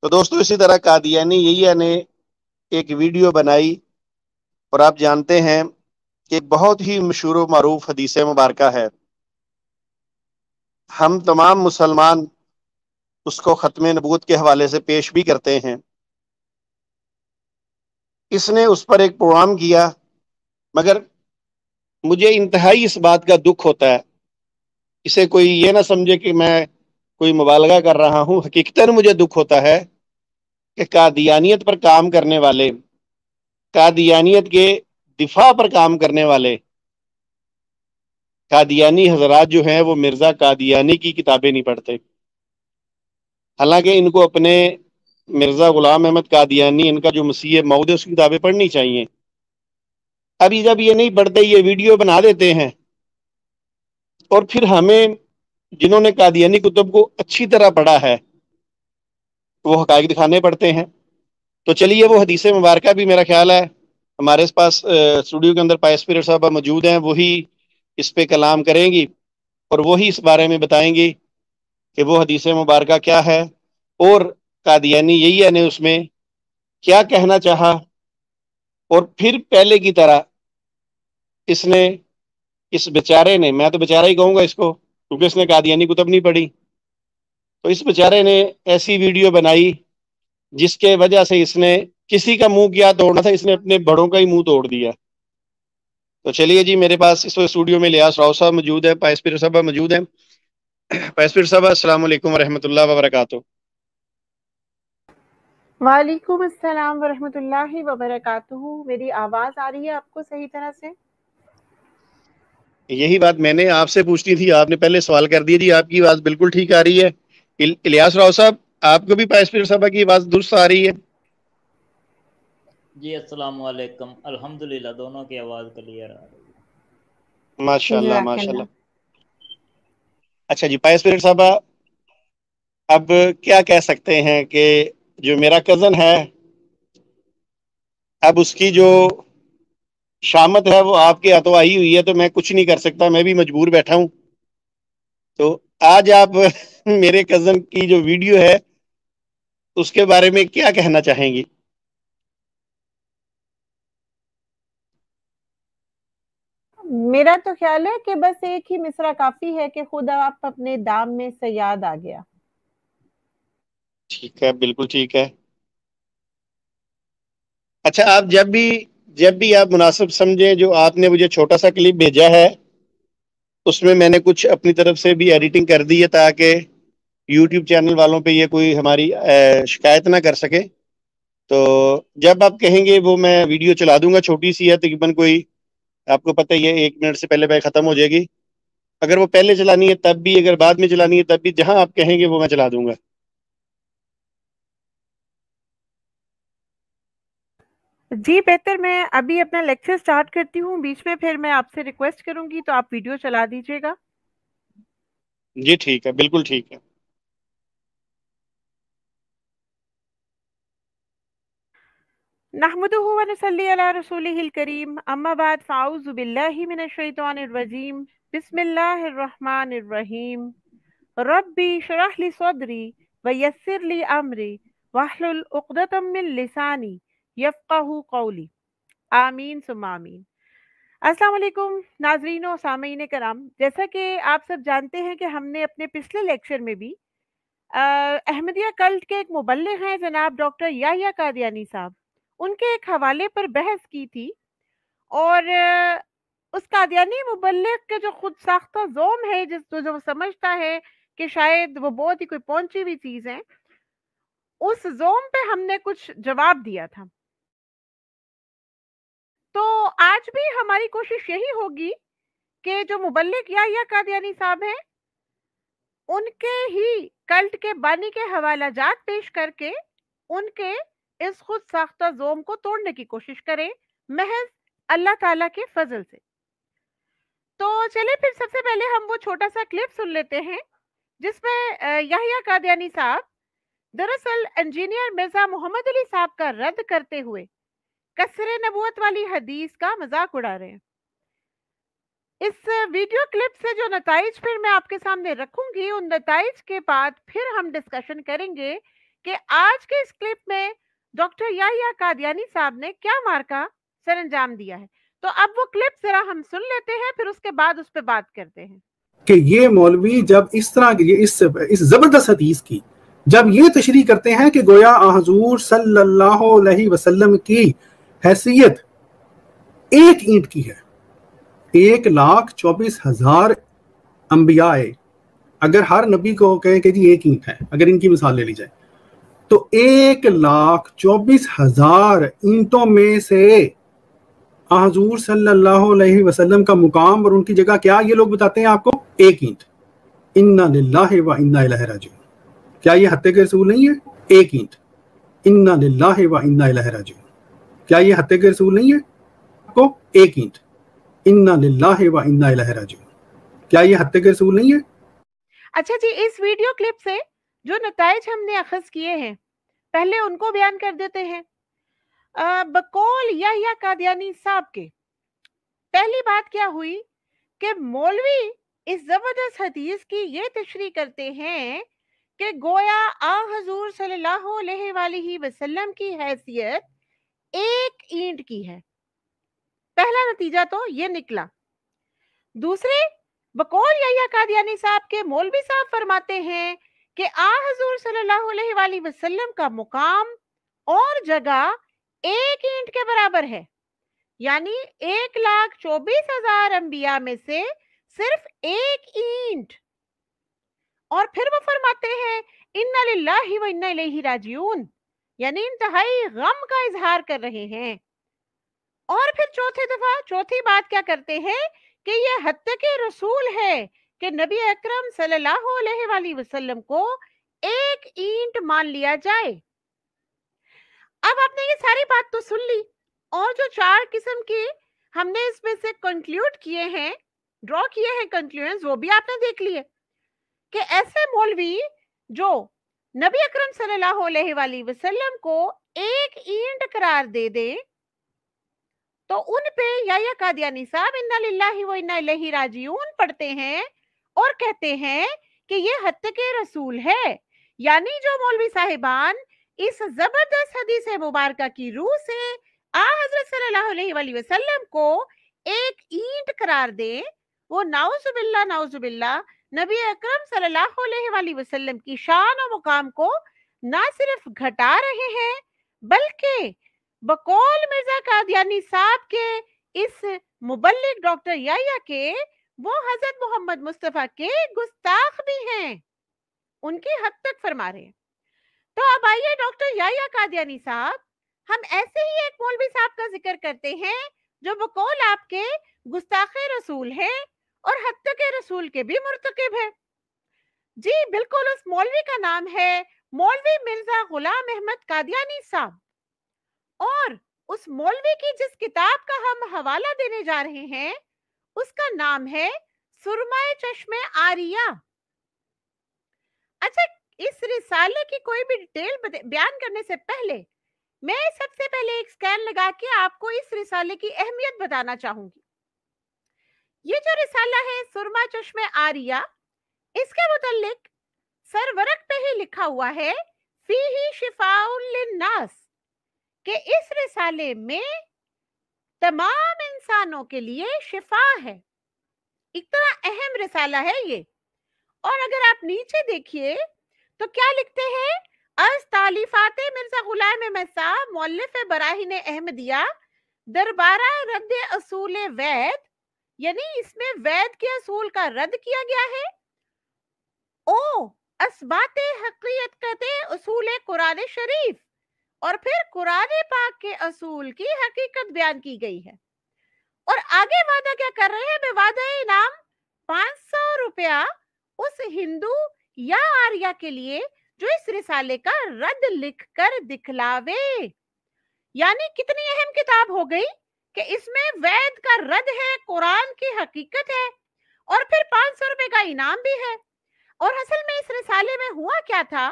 تو دوستو اسی طرح قادیانی یحییٰ نے ایک ویڈیو بنائی، اور آپ جانتے ہیں کہ ایک بہت ہی مشہور و معروف حدیث مبارکہ ہے، ہم تمام مسلمان اس کو ختم نبوت کے حوالے سے پیش بھی کرتے ہیں۔ اس نے اس پر ایک پروگرام کیا، مگر مجھے انتہائی اس بات کا دکھ ہوتا ہے، اسے کوئی یہ نہ سمجھے کہ میں کوئی مبالغہ کر رہا ہوں، حقیقتاً مجھے دکھ ہوتا ہے کہ قادیانیت پر کام کرنے والے، قادیانیت کے دفاع پر کام کرنے والے قادیانی حضرات جو ہیں وہ مرزا قادیانی کی کتابیں نہیں پڑھتے، حالانکہ ان کو اپنے مرزا غلام احمد قادیانی، ان کا جو مسیح موعود ہے، اس کی کتابیں پڑھنی چاہیے۔ ابھی جب یہ نہیں پڑھتے، یہ ویڈیو بنا دیتے ہیں، اور پھر ہمیں جنہوں نے قادیانی کتب کو اچھی طرح پڑھا ہے وہ حقائق دکھانے پڑتے ہیں۔ تو چلیے، وہ حدیث مبارکہ بھی میرا خیال ہے ہمارے پاس اسٹوڈیو کے اندر پائس پیرر صاحبہ موجود ہیں، وہی اس پہ کلام کریں گی اور وہی اس بارے میں بتائیں گی کہ وہ حدیث مبارکہ کیا ہے، اور قادیانی یحییٰ نے اس میں کیا کہنا چاہا، اور پھر پہلے کی طرح اس بیچارے نے، میں تو بیچارہ ہی کہوں گا اس کو کیونکہ اس نے قادیانی کتب نہیں پڑھی، تو اس بیچارے نے ایسی ویڈیو بنائی جس کے وجہ سے اس نے کسی کا منہ کیا توڑنا تھا، اس نے اپنے بڑوں کا ہی منہ توڑ دیا۔ تو چلیے جی، میرے پاس اس اسٹوڈیو میں لیاس راؤ صاحب موجود ہے، پائس پیر صاحبہ موجود ہیں۔ پائس پیر صاحبہ، السلام علیکم ورحمۃ اللہ وبرکاتہ۔ وعلیکم السلام ورحمۃ اللہ وبرکاتہ۔ میری آواز آ رہی ہے آپ کو صحیح طرح سے؟ یہی بات میں نے آپ سے پوچھنی تھی، آپ نے پہلے سوال کر دیا جی، آپ کی آواز بالکل ٹھیک آ رہی ہے۔ الیاس راؤ صاحب، آپ کو بھی پائس پیر صاحبہ کی آواز درست آ رہی ہے؟ جی السلام علیکم، الحمدللہ دونوں کی آواز کلیئر آ رہی ہے۔ ماشاءاللہ ماشاءاللہ۔ اچھا جی، پائس پیر صاحبہ، اب کیا کہہ سکتے ہیں کہ جو میرا کزن ہے، اب اس کی جو شامت ہے وہ آپ کے ہاتھوں آئی ہوئی ہے، تو میں کچھ نہیں کر سکتا، میں بھی مجبور بیٹھا ہوں۔ تو آج آپ میرے کزن کی جو ویڈیو ہے اس کے بارے میں کیا کہنا چاہیں گی؟ میرا تو خیال ہے کہ بس ایک ہی مصرع کافی ہے کہ خود آپ اپنے دام میں سیاد آ گیا۔ ٹھیک ہے، بالکل ٹھیک ہے۔ اچھا، آپ جب بھی آپ مناسب سمجھیں، جو آپ نے مجھے چھوٹا سا کلپ بھیجا ہے اس میں نے کچھ اپنی طرف سے بھی ایڈیٹنگ کر دی ہے تاکہ یوٹیوب چینل والوں پہ یہ کوئی ہماری شکایت نہ کر سکے۔ تو جب آپ کہیں گے وہ میں ویڈیو چلا دوں گا، چھوٹی سی ہے تقریباً، کوئی آپ کو پتہ ہی ہے 1 منٹ سے پہلے ختم ہو جائے گی۔ اگر وہ پہلے چلانی ہے تب بھی، اگر بعد میں چلانی ہے تب بھی، جہاں آپ کہیں گے وہ میں چلا دوں گا۔ جی بہتر، میں ابھی اپنا لیکچر سٹارٹ کرتی ہوں، بیچ میں پھر میں آپ سے ریکویسٹ کروں گی تو آپ ویڈیو چلا دیجیے گا۔ جی ٹھیک ہے، بالکل ٹھیک ہے۔ نحمده ونصلي على رسوله الكريم، اما بعد، فاعوذ باللہ من الشیطان الرجیم، بسم اللہ الرحمن الرحیم۔ ربی اشرح لی صدری ویسر لی امری واحلل عقدۃ من لسانی یفقہوا قولی، آمین ثم آمین۔ السلام علیکم ناظرین و سامعین کرام، جیسا کہ آپ سب جانتے ہیں کہ ہم نے اپنے پچھلے لیکچر میں بھی احمدیہ کلٹ کے ایک مبلغ ہیں جناب ڈاکٹر یحییٰ قادیانی صاحب، ان کے ایک حوالے پر بحث کی تھی، اور اس قادیانی مبلغ کے جو خود ساختہ زوم ہے، جو سمجھتا ہے کہ شاید وہ بہت ہی کوئی پہنچی ہوئی چیز ہے، اس زوم پہ ہم نے کچھ جواب دیا تھا۔ تو آج بھی ہماری کوشش یہی ہوگی کہ جو مبلغ یحییٰ قادیانی صاحب ہیں ان کے ہی کلٹ کے بانی کے حوالہ جات پیش کر کے ان کے اس خود ساختہ زوم کو توڑنے کی کوشش کریں، محض اللہ تعالیٰ کے فضل سے۔ تو چلے پھر سب سے پہلے ہم وہ چھوٹا سا کلپ سن لیتے ہیں جس میں یحییٰ قادیانی صاحب دراصل انجینئر مرزا محمد علی صاحب کا رد کرتے ہوئے کسر نبوت والی حدیث کا مذاق اڑا رہے ہیں۔ اس ویڈیو کلپ سے جو نتائج پھر میں آپ کے سامنے رکھوں گی، ان نتائج کے بعد پھر ہم ڈسکشن کریں گے کہ آج کے اس کلپ میں ڈاکٹر یحییٰ قادیانی صاحب نے کیا مارکا سر انجام دیا ہے. تو اب وہ کلپ ذرا ہم سن لیتے ہیں، پھر اس کے بعد اس پہ بات کرتے ہیں. کہ یہ مولوی جب اس طرح اس زبردست حدیث کی جب یہ تشریح کرتے ہیں کہ گویا حضور صلی اللہ علیہ وسلم کی حیثیت ایک اینٹ کی ہے، 1,24,000 انبیاء، اگر ہر نبی کو کہیں کہ جی ایک اینٹ ہے، اگر ان کی مثال لے لی جائے تو 1,24,000 اینٹوں میں سے حضور صلی اللہ علیہ وسلم کا مقام اور ان کی جگہ کیا یہ لوگ بتاتے ہیں آپ کو؟ ایک اینٹ. انا للہ و انا الیہ راجعون. کیا یہ حتیٰ کے رسول نہیں ہے؟ ایک اینٹ. انا للہ و انا الیہ راجعون. کیا یہ حتیٰ کے رسول نہیں ہے آپ کو؟ ایک اینٹ. انا للہ و انا الیہ راجعون. کیا یہ حتیٰ کے رسول نہیں ہے؟ اچھا جی، اس ویڈیو کلپ سے جو نتائج ہم نے اخذ کیے ہیں پہلے ان کو بیان کر دیتے ہیں. بقول یحییٰ قادیانی صاحب کے پہلی بات کیا ہوئی کہ مولوی اس زبردست حدیث کی یہ تشریح کرتے ہیں کہ گویا حضور صلی اللہ علیہ وآلہ وسلم کی حیثیت ایک اینٹ کی ہے. پہلا نتیجہ تو یہ نکلا. دوسرے، بقول یحییٰ قادیانی صاحب کے مولوی صاحب فرماتے ہیں کہ حضور صلی اللہ علیہ وآلہ وسلم کا مقام اور جگہ ایک اینٹ کے برابر ہے، یعنی 1,24,000 انبیاء میں سے صرف ایک اینٹ. اور پھر وہ فرماتے ہیں انا للہ و انا الیہ راجعون، یعنی انتہائی غم کا اظہار کر رہے ہیں. اور پھر چوتھی بات کیا کرتے ہیں کہ یہ حتیٰ کے رسول ہے کہ نبی اکرم صلی اللہ علیہ وآلہ وسلم کو ایک اینٹ مان لیا جائے. اب آپ نے یہ ساری بات تو سن لی، اور جو 4 قسم کی ہم نے اس میں سے کنکلیوڈ کیے ہیں، ڈرا کیے ہیں کنکلوژنز، وہ بھی آپ نے دیکھ لیے کہ ایسے مولوی جو نبی اکرم صلی اللہ علیہ وآلہ وسلم کو ایک اینٹ قرار دے دیں تو ان پہ یحییٰ قادیانی صاحب انا للہ و انا الیہ راجعون پڑھتے ہیں اور کہتے ہیں کہ یہ حتیٰ کے رسول ہے. یعنی جو مولوی صاحبان اس زبردست حدیث مبارکہ کی روح سے حضرت صلی اللہ علیہ وآلہ وسلم کو ایک اینٹ قرار دیں، وہ نعوذ باللہ نبی اکرم صلی اللہ علیہ وآلہ وسلم کی شان و مقام کو نہ صرف گھٹا رہے ہیں بلکہ بقول مرزا قادیانی صاحب کے اس مبلغ ڈاکٹر یحییٰ کے وہ حضرت محمد مصطفیٰ کے گستاخ بھی ہیں، ان کی حد تک فرما رہے ہیں. تو اب آئیے ڈاکٹر یحییٰ قادیانی صاحب، ہم ایسے ہی ایک مولوی صاحب کا ذکر کرتے ہیں جو بقول آپ کے گستاخ رسول ہیں اور حتیٰ کے رسول کے بھی مرتکب ہے. جی بالکل، اس مولوی کا نام ہے مولوی مرزا غلام احمد قادیانی صاحب، اور اس مولوی کی جس کتاب کا ہم حوالہ دینے جا رہے ہیں اس کا نام ہے سرمہ چشم آریہ. اچھا، اس رسالے کی کوئی بھی ڈیٹیل بیان کرنے سے پہلے میں سب سے پہلے ایک سکین لگا کے آپ کو اس رسالے کی اہمیت بتانا چاہوں گی. یہ جو رسالہ ہے سرمہ چشم آریہ، اس کے متعلق سرورق پہ ہی لکھا ہوا ہے فیہ شفاء للناس، کہ اس رسالے میں تمام انسانوں کے لیے شفا ہے. اتنا اہم رسالہ ہے یہ. اور اگر آپ نیچے دیکھیے تو کیا لکھتے ہیں؟ از تالیفات مرزا غلام احمد صاحب مؤلف براہین احمدیہ دربارہ رد اصول وید، یعنی اس میں وید کے اصول کا رد کیا گیا ہے. او اثبات حقیقت اصول قرآن شریف، اور پھر قرآن پاک کے اصول کی حقیقت بیان کی گئی ہے. اور آگے وعدہ کیا کر رہے ہیں؟ میں وعدہ انعام 500 روپیہ اس ہندو یا آریہ کے لیے جو اس رسالے کا رد لکھ کر دکھلاوے. یعنی کتنی اہم کتاب ہو گئی کہ اس میں وید کا رد ہے، قرآن کی حقیقت ہے، اور پھر 500 روپے کا انعام بھی ہے. اور اصل میں اس رسالے میں ہوا کیا تھا؟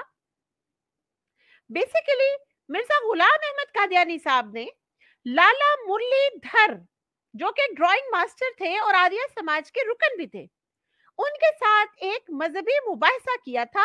بیسیکلی مرزا غلام احمد قادیانی صاحب نے لالا مرلی دھر، جو کہ ڈرائنگ ماسٹر تھے اور آریہ سماج کے رکن بھی تھے، ان کے ساتھ ایک مذہبی مباحثہ کیا تھا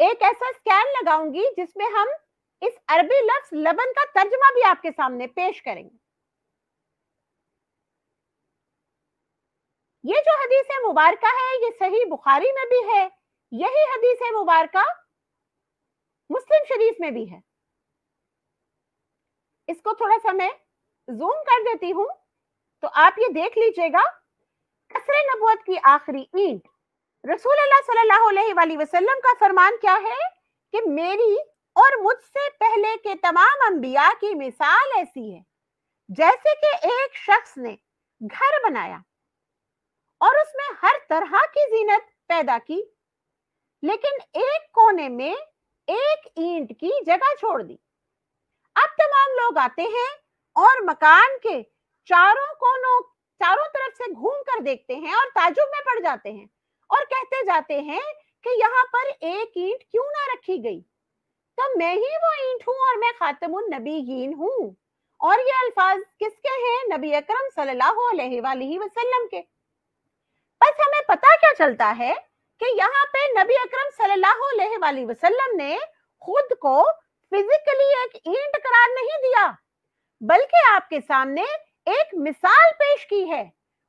ایک ایسا اسکین لگاؤں گی جس میں ہم اس عربی لفظ لبن کا ترجمہ بھی آپ کے سامنے پیش کریں گے. یہ جو حدیث مبارکہ ہے یہ صحیح بخاری میں بھی ہے, یہی حدیث مبارکہ مسلم شریف میں بھی ہے. اس کو تھوڑا سا میں زوم کر دیتی ہوں تو آپ یہ دیکھ لیجئے گا. قصر نبوت کی آخری اینٹ, رسول اللہ صلی اللہ علیہ وآلہ وسلم کا فرمان کیا ہے کہ میری اور مجھ سے پہلے کے تمام انبیاء کی مثال ایسی ہے جیسے کہ ایک شخص نے گھر بنایا اور اس میں ہر طرح کی زینت پیدا کی, لیکن ایک کونے میں ایک اینٹ کی جگہ چھوڑ دی. اب تمام لوگ آتے ہیں اور مکان کے چاروں طرف سے گھوم کر دیکھتے ہیں اور تعجب میں پڑ جاتے ہیں اور کہتے جاتے ہیں کہ یہاں پر ایک اینٹ کیوں نہ رکھی گئی, تو میں ہی وہ اینٹ ہوں اور میں خاتم النبیین ہوں. اور یہ الفاظ کس کے ہیں؟ نبی اکرم صلی اللہ علیہ وآلہ وسلم کے. بس ہمیں پتا کیا چلتا ہے کہ یہاں پہ نبی اکرم صلی اللہ علیہ وآلہ وسلم نے خود کو فزیکلی ایک اینٹ قرار نہیں دیا, بلکہ آپ کے سامنے ایک مثال پیش کی ہے,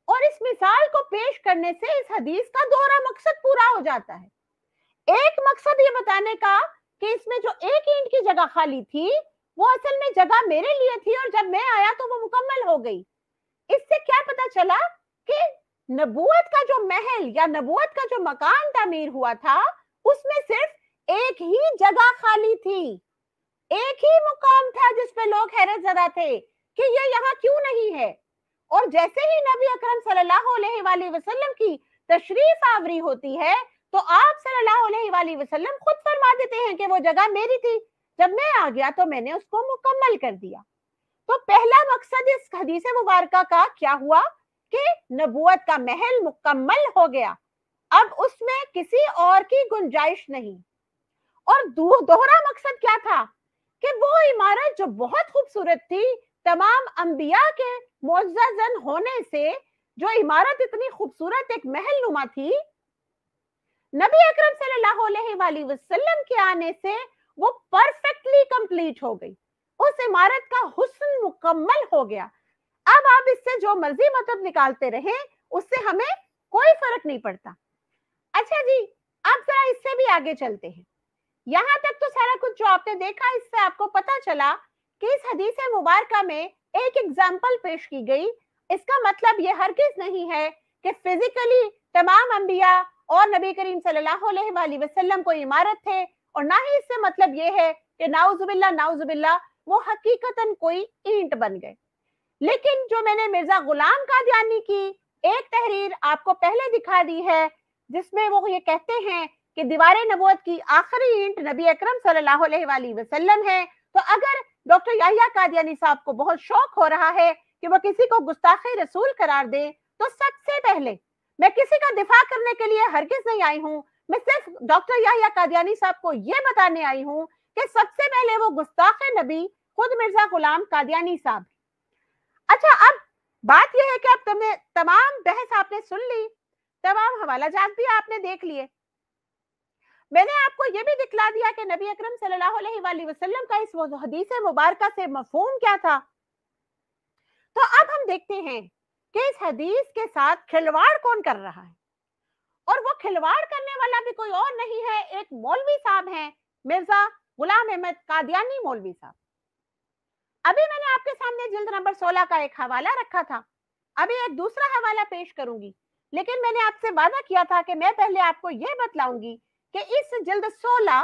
اور اس مثال کو پیش کرنے سے اس حدیث کا دوہرا مقصد پورا ہو جاتا ہے. ایک مقصد یہ بتانے کا کہ اس میں جو ایک اینٹ کی جگہ خالی تھی وہ اصل میں جگہ میرے لیے تھی, اور جب میں آیا تو وہ مکمل ہو گئی. اس سے کیا پتا چلا کہ نبوت کا جو محل یا نبوت کا جو مکان تعمیر ہوا تھا اس میں صرف ایک ہی جگہ خالی تھی, ایک ہی مقام تھا جس پہ لوگ حیرت زدہ تھے کہ یہ یہاں کیوں نہیں ہے. اور جیسے ہی نبی اکرم صلی اللہ علیہ وآلہ وسلم کی تشریف آوری ہوتی ہے تو آپ صلی اللہ علیہ وآلہ وسلم خود فرما دیتے ہیں کہ وہ جگہ میری تھی, جب میں آ گیا تو میں نے اس کو مکمل کر دیا. تو پہلا مقصد اس حدیث مبارکہ کا کیا ہوا کہ نبوت کا محل مکمل ہو گیا, اب اس میں کسی اور کی گنجائش نہیں. اور دوہرا مقصد کیا تھا کہ وہ عمارت جو بہت خوبصورت تھی, تمام انبیاء کے معزز زن ہونے سے جو عمارت اتنی خوبصورت ایک محل نما تھی, نبی اکرم صلی اللہ علیہ وآلہ وسلم کے آنے سے وہ پرفیکٹلی کمپلیٹ ہو گئی, اس عمارت کا حسن مکمل ہو گیا. اب آپ اس سے جو مرضی مطلب نکالتے رہیں اس سے ہمیں کوئی فرق نہیں پڑتا. اچھا جی, اب ذرا اس سے بھی آگے چلتے ہیں. یہاں تک تو سارا کچھ جو آپ نے دیکھا اس سے آپ کو پتا چلا کہ اس حدیث مبارکہ میں ایک ایگزامپل پیش کی گئی. اس کا مطلب یہ ہرگز نہیں ہے کہ فزیکلی تمام انبیاء اور نبی کریم صلی اللہ علیہ وآلہ وسلم کو عمارت تھے, اور نہ ہی اس سے مطلب یہ ہے کہ نعوذ باللہ وہ حقیقتاً کوئی اینٹ بن گئے. لیکن جو میں نے مرزا غلام قادیانی کی ایک تحریر آپ کو پہلے دکھا دی ہے جس میں وہ یہ کہتے ہیں کہ دیوار نبوت کی آخری اینٹ نبی اکرم صلی اللہ علیہ وآلہ وسلم ہے, تو اگر ڈاکٹر یحییٰ قادیانی صاحب کو بہت شوق ہو رہا ہے کہ وہ کسی کو گستاخ رسول قرار دے, تو سب سے پہلے میں کسی کا دفاع کرنے کے لیے ہرگز نہیں آئی ہوں, میں صرف ڈاکٹر یحییٰ قادیانی صاحب کو یہ بتانے آئی ہوں کہ سب سے پہلے وہ گستاخ نبی خود مرزا غلام قادیانی صاحب. اچھا, اب بات یہ ہے کہ اب تمام بحث آپ نے سن لی, تمام حوالہ جات بھی آپ نے دیکھ لیے. میں نے آپ کو یہ بھی دکھلا دیا کہ نبی اکرم صلی اللہ علیہ وآلہ وسلم کا اس حدیث مبارکہ سے مفہوم کیا تھا. تو اب ہم دیکھتے ہیں کہ اس حدیث کے ساتھ کھلواڑ کون کر رہا ہے, اور وہ کھلواڑ کرنے والا بھی کوئی اور نہیں ہے, ایک مولوی صاحب ہیں, مرزا غلام احمد قادیانی مولوی صاحب. ابھی میں نے آپ کے سامنے جلد نمبر 16 کا ایک حوالہ رکھا تھا, ابھی ایک دوسرا حوالہ پیش کروں گی, لیکن میں نے آپ سے وعدہ کیا تھا کہ میں پہلے آپ کو یہ بتلاؤں گی کہ اس جلد 16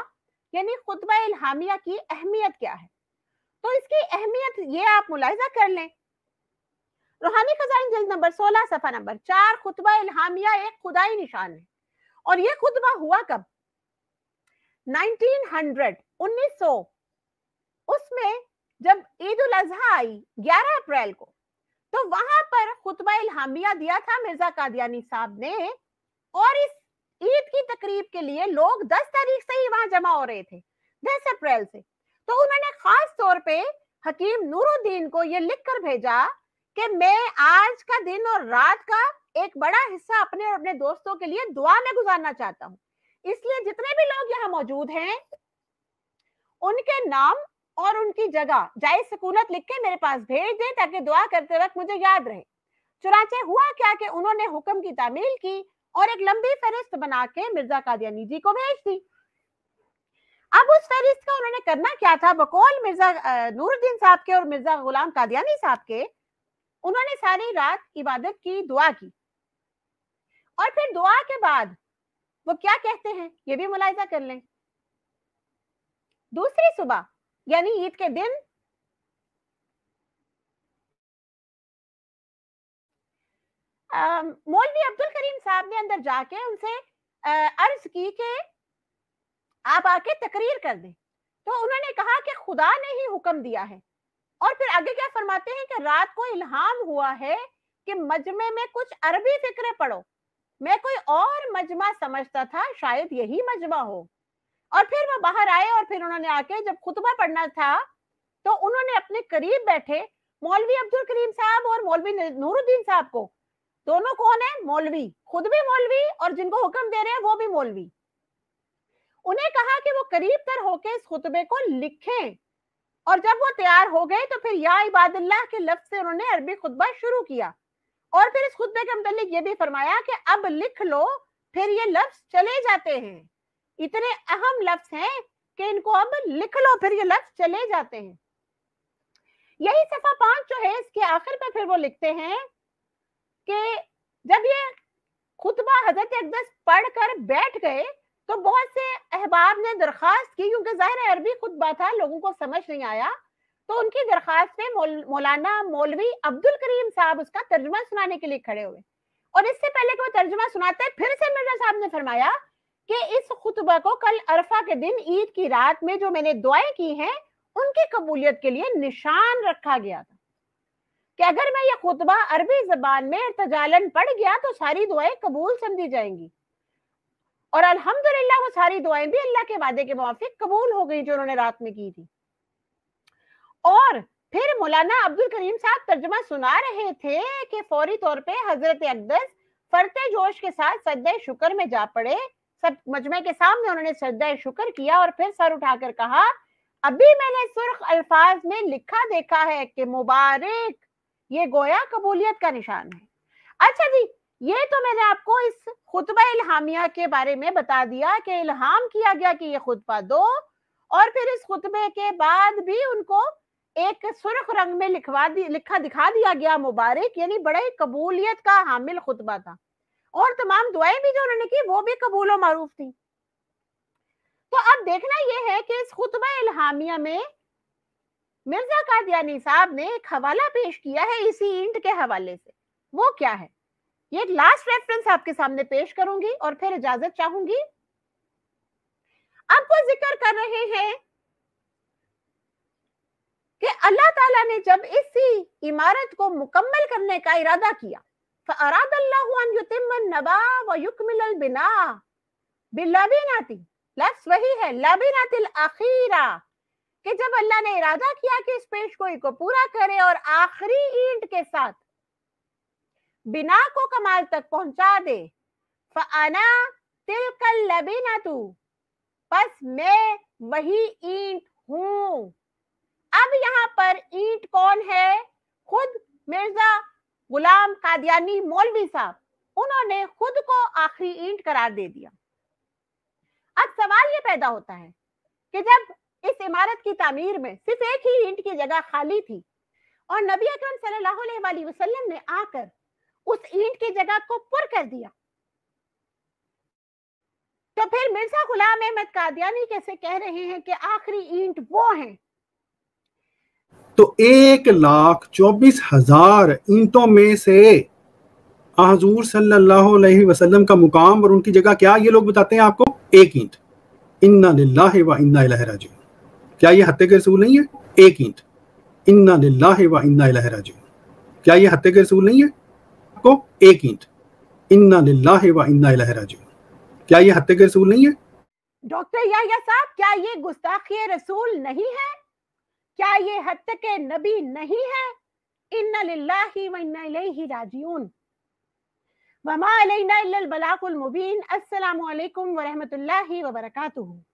یعنی خطبہ الہامیہ کی اہمیت کیا ہے. تو اس کی اہمیت یہ آپ ملاحظہ کر لیں, روحانی خزائن جلد نمبر 16 صفحہ نمبر 4, خطبہ الہامیہ ایک خدائی نشان ہے. اور یہ خطبہ ہوا کب؟ 1900 اس میں جب عید الاضحیٰ آئی 11 اپریل کو, تو وہاں پر خطبہ الہامیہ دیا تھا مرزا قادیانی صاحب نے, اور اس عید کی تقریب کے لیے لوگ 10 تاریخ سے ہی وہاں جمع ہو رہے تھے, 10 اپریل سے. تو انہوں نے خاص طور پہ حکیم نور الدین کو یہ لکھ کر بھیجا کہ میں آج کا دن اور رات کا ایک بڑا حصہ اپنے اور اپنے دوستوں کے لیے دعا میں گزارنا چاہتا ہوں. اس لیے جتنے بھی لوگ یہاں موجود ہیں ان کے نام اور ان کی جگہ جائز سکونت لکھ کے میرے پاس بھیج دیں تاکہ دعا کرتے وقت مجھے یاد رہے۔ چنانچہ ہوا کیا کہ انہوں نے حکم کی تعمیل کی اور ایک لمبی فہرست بنا کے مرزا قادیانی جی کو بھیج دی۔ اب اس فہرست کا انہوں نے کرنا کیا تھا، بقول مرزا نور الدین صاحب کے اور مرزا غلام قادیانی صاحب کے، انہوں نے ساری رات عبادت کی، دعا کی، اور پھر دعا کے بعد وہ کیا کہتے ہیں یہ بھی ملاحظہ کر لیں۔ دوسری صبح یعنی عید کے دن مولوی عبد الکریم صاحب نے اندر جا کے ان سے عرض کی کہ آپ آ کے تقریر کر دیں، تو انہوں نے کہا کہ خدا نے ہی حکم دیا ہے، اور پھر آگے کیا فرماتے ہیں کہ رات کو الہام ہوا ہے کہ مجمع میں کچھ عربی فقرے پڑھو، میں کوئی اور مجمع سمجھتا تھا، شاید یہی مجمع ہو۔ اور پھر وہ باہر آئے اور پھر انہوں نے آ کے جب خطبہ پڑھنا تھا تو انہوں نے اپنے قریب بیٹھے مولوی عبد الکریم صاحب اور مولوی نور الدین صاحب کو، دونوں کون ہیں؟ مولوی، خود بھی مولوی اور جن کو حکم دے رہے ہیں وہ بھی مولوی، انہیں کہا کہ وہ قریب تر ہو کے اس خطبے کو لکھیں، اور جب وہ تیار ہو گئے تو پھر یا عباد اللہ کے لفظ سے انہوں نے عربی خطبہ شروع کیا، اور پھر اس خطبے کے متعلق یہ بھی فرمایا کہ اب لکھ لو، پھر یہ لفظ چلے جاتے ہیں، اتنے اہم لفظ ہیں کہ ان کو اب لکھ لو، پھر یہ لفظ چلے جاتے ہیں۔ یہی صفحہ 5 جو ہے اس کے آخر پہ پھر وہ لکھتے ہیں کہ جب یہ خطبہ حضرت اقدس پڑھ کر بیٹھ گئے تو بہت سے احباب نے درخواست کی، کیونکہ ظاہر عربی خطبہ تھا، لوگوں کو سمجھ نہیں آیا، تو ان کی درخواست پہ مولانا مولوی عبد الکریم صاحب اس کا ترجمہ سنانے کے لیے کھڑے ہوئے، اور اس سے پہلے کہ وہ ترجمہ سناتے پھر سے مرزا صاحب نے فرمایا کہ اس خطبہ کو کل عرفہ کے دن عید کی رات میں جو میں نے دعائیں کی ہیں ان کی قبولیت کے لیے نشان رکھا گیا تھا کہ اگر میں یہ خطبہ عربی زبان میں ارتجالن پڑھ گیا تو ساری دعائیں قبول سمجھی جائیں گی، اور الحمدللہ وہ ساری دعائیں بھی اللہ کے وعدے کے موافق قبول ہو گئی جو انہوں نے رات میں کی تھی۔ اور پھر مولانا عبد الکریم صاحب ترجمہ سنا رہے تھے کہ فوری طور پہ حضرت اقدس فرتے جوش کے ساتھ سجدہ شکر میں جا پڑے، سب مجمع کے سامنے انہوں نے سجدہ شکر کیا اور پھر سر اٹھا کر کہا ابھی میں نے سرخ الفاظ میں لکھا دیکھا ہے کہ مبارک، یہ گویا قبولیت کا نشان ہے۔ اچھا جی، یہ تو میں نے آپ کو اس خطبہ الہامیہ کے بارے میں بتا دیا کہ الہام کیا گیا کہ یہ خطبہ دو، اور پھر اس خطبے کے بعد بھی ان کو ایک سرخ رنگ میں لکھا دکھا دیا گیا مبارک، یعنی بڑے قبولیت کا حامل خطبہ تھا، اور تمام دعائیں بھی جو انہوں نے کی وہ بھی قبول و معروف تھی۔ تو اب دیکھنا یہ ہے کہ اس خطبہ الہامیہ میں مرزا قادیانی صاحب نے ایک حوالہ پیش کیا ہے اسی اینٹ کے حوالے سے، وہ کیا ہے؟ یہ ایک لاسٹ ریفرنس آپ کے سامنے پیش کروں گی اور پھر اجازت چاہوں گی۔ اب وہ ذکر کر رہے ہیں کہ اللہ تعالیٰ نے جب اسی عمارت کو مکمل کرنے کا ارادہ کیا، فَأَرَادَ اللَّهُ أَن يُتِمَّ النَّبَاءَ وَيُكْمِلَ الْبِنَاءَ بِاللَّبِنَةِ، لفظ وہی ہے لَبِنَةِ الْأَخِيرَةِ، کہ جب اللہ نے ارادہ کیا کہ اس پیش گوئی کو پورا کرے اور آخری اینٹ کے ساتھ بنا کو کمال تک پہنچا دے، فَأَنَا تِلْكَ الْلَبِنَةُ، پس میں وہی اینٹ ہوں۔ اب یہاں پر اینٹ کون ہے؟ خود مرزا غلام قادیانی مولوی صاحب، انہوں نے خود کو آخری اینٹ قرار دے دیا۔ اب سوال یہ پیدا ہوتا ہے کہ جب اس عمارت کی تعمیر میں صرف ایک ہی اینٹ کی جگہ خالی تھی اور نبی اکرم صلی اللہ علیہ وآلہ وسلم نے آ کر اس اینٹ کی جگہ کو پر کر دیا، تو پھر مرزا غلام احمد قادیانی کیسے کہہ رہے ہیں کہ آخری اینٹ وہ ہیں؟ تو 1,24,000 اینٹوں میں سے حضور صلی اللہ علیہ وسلم کا مقام اور ان کی جگہ کیا یہ لوگ بتاتے ہیں آپ کو؟ ایک اینٹ۔ انا للہ و انا الیہ راجعون۔ کیا یہ حتیٰ کہ رسول نہیں ہے؟ ایک اینٹ۔ انا للہ و انا الیہ راجعون۔ کیا یہ حتیٰ کہ رسول نہیں ہے آپ کو؟ ایک اینٹ۔ انا للہ و انا الیہ راجعون۔ کیا یہ حتیٰ کہ رسول نہیں ہے؟ ڈاکٹر یحییٰ صاحب، کیا یہ گستاخی رسول نہیں ہے؟ کیا یہ حتیٰ کہ نبی نہیں ہے؟ انا للہ و انا الیہ راجعون۔ وما علینا الا البلاغ المبین۔ السلام علیکم ورحمۃ اللہ وبرکاتہ۔